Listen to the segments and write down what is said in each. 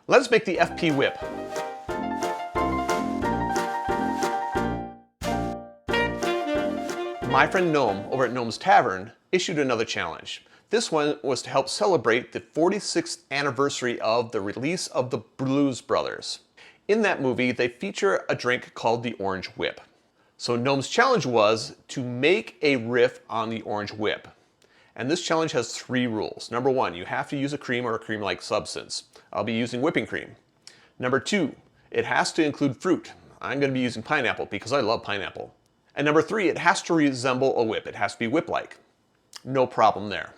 Let's make the FP Whip. My friend Gnome over at Gnome's Tavern issued another challenge. This one was to help celebrate the 46th anniversary of the release of the Blues Brothers. In that movie, they feature a drink called the Orange Whip. So Gnome's challenge was to make a riff on the Orange Whip. And this challenge has 3 rules. Number 1, you have to use a cream or a cream-like substance. I'll be using whipping cream. Number 2, it has to include fruit. I'm going to be using pineapple because I love pineapple. And number 3, it has to resemble a whip. It has to be whip-like. No problem there.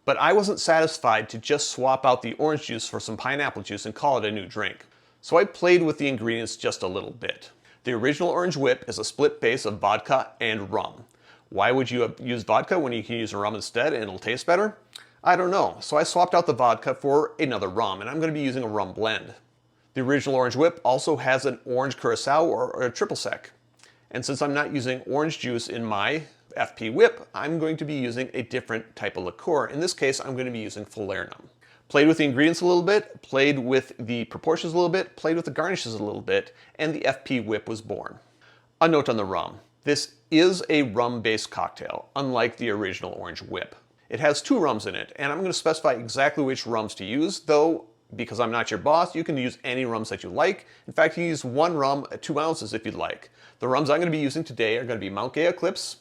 But I wasn't satisfied to just swap out the orange juice for some pineapple juice and call it a new drink. So I played with the ingredients just a little bit. The original Orange Whip is a split base of vodka and rum. Why would you use vodka when you can use a rum instead and it'll taste better? I don't know. So I swapped out the vodka for another rum, and I'm going to be using a rum blend. The original Orange Whip also has an orange curacao or a triple sec. And since I'm not using orange juice in my FP Whip, I'm going to be using a different type of liqueur. In this case, I'm going to be using Falernum. Played with the ingredients a little bit, played with the proportions a little bit, played with the garnishes a little bit, and the FP Whip was born. A note on the rum. This is a rum-based cocktail, unlike the original Orange Whip. It has 2 rums in it, and I'm going to specify exactly which rums to use, though because I'm not your boss, you can use any rums that you like. In fact, you can use 1 rum at 2 ounces if you'd like. The rums I'm going to be using today are going to be Gay Eclipse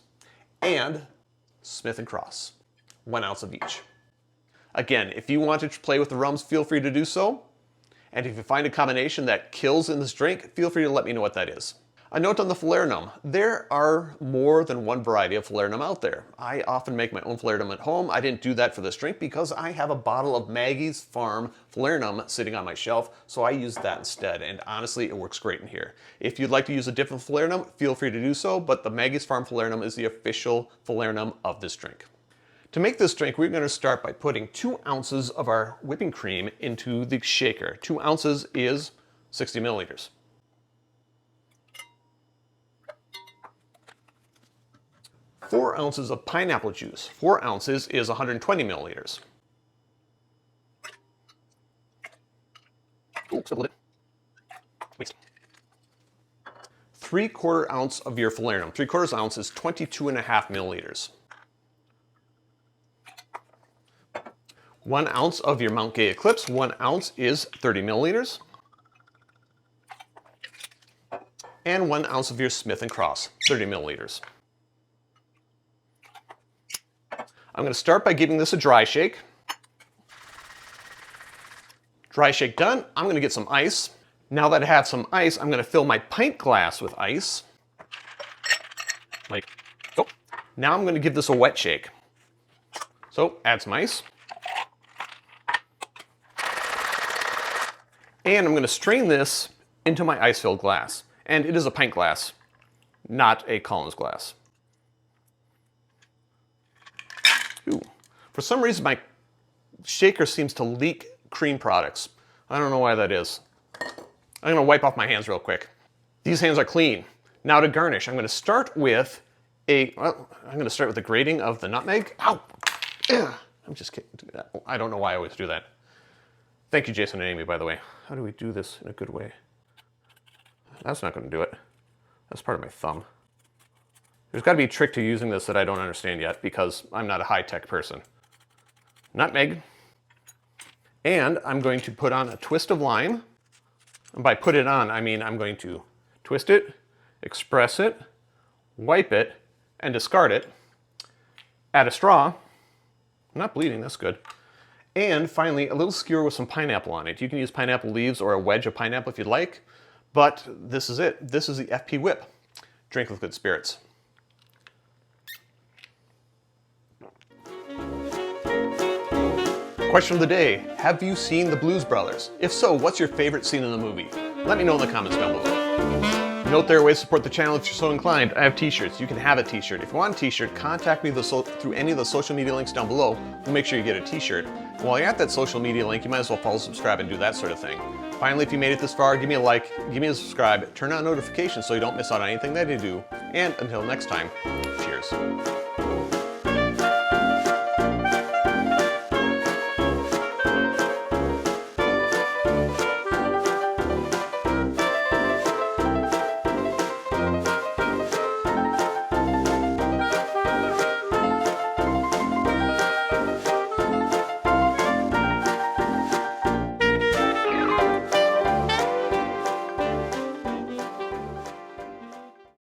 and Smith & Cross, 1 ounce of each. Again, if you want to play with the rums, feel free to do so. And if you find a combination that kills in this drink, feel free to let me know what that is. A note on the Falernum. There are more than 1 variety of Falernum out there. I often make my own Falernum at home. I didn't do that for this drink because I have a bottle of Maggie's Farm Falernum sitting on my shelf, so I use that instead, and honestly, it works great in here. If you'd like to use a different Falernum, feel free to do so, but the Maggie's Farm Falernum is the official Falernum of this drink. To make this drink, we're going to start by putting 2 ounces of our whipping cream into the shaker. 2 ounces is 60 milliliters. 4 ounces of pineapple juice. 4 ounces is 120 milliliters. Ooh, spilled it. Waste. 3/4 ounce of your Falernum. 3/4 ounce is 22.5 milliliters. 1 ounce of your Mount Gay Eclipse. 1 ounce is 30 milliliters. And 1 ounce of your Smith & Cross, 30 milliliters. I'm going to start by giving this a dry shake. Dry shake done, I'm going to get some ice. Now that I have some ice, I'm going to fill my pint glass with ice. Like so. Now I'm going to give this a wet shake. So add some ice. And I'm going to strain this into my ice-filled glass. And it is a pint glass, not a Collins glass. Ooh. For some reason, my shaker seems to leak cream products. I don't know why that is. I'm going to wipe off my hands real quick. These hands are clean. Now to garnish, I'm going to start with the grating of the nutmeg. Ow! Ugh. I'm just kidding. I don't know why I always do that. Thank you, Jason and Amy, by the way. How do we do this in a good way? That's not going to do it. That's part of my thumb. There's got to be a trick to using this that I don't understand yet because I'm not a high-tech person. Nutmeg. And I'm going to put on a twist of lime. And by put it on, I mean I'm going to twist it, express it, wipe it, and discard it. Add a straw. I'm not bleeding, that's good. And finally, a little skewer with some pineapple on it. You can use pineapple leaves or a wedge of pineapple if you'd like, but this is it. This is the FP Whip. Drink with good spirits. Question of the day, have you seen the Blues Brothers? If so, what's your favorite scene in the movie? Let me know in the comments down below. Note there are ways to support the channel if you're so inclined. I have t-shirts. You can have a t-shirt. If you want a t-shirt, contact me through any of the social media links down below. We'll make sure you get a t-shirt. While you're at that social media link, you might as well follow, subscribe, and do that sort of thing. Finally, if you made it this far, give me a like, give me a subscribe, turn on notifications so you don't miss out on anything that I do. And until next time, cheers.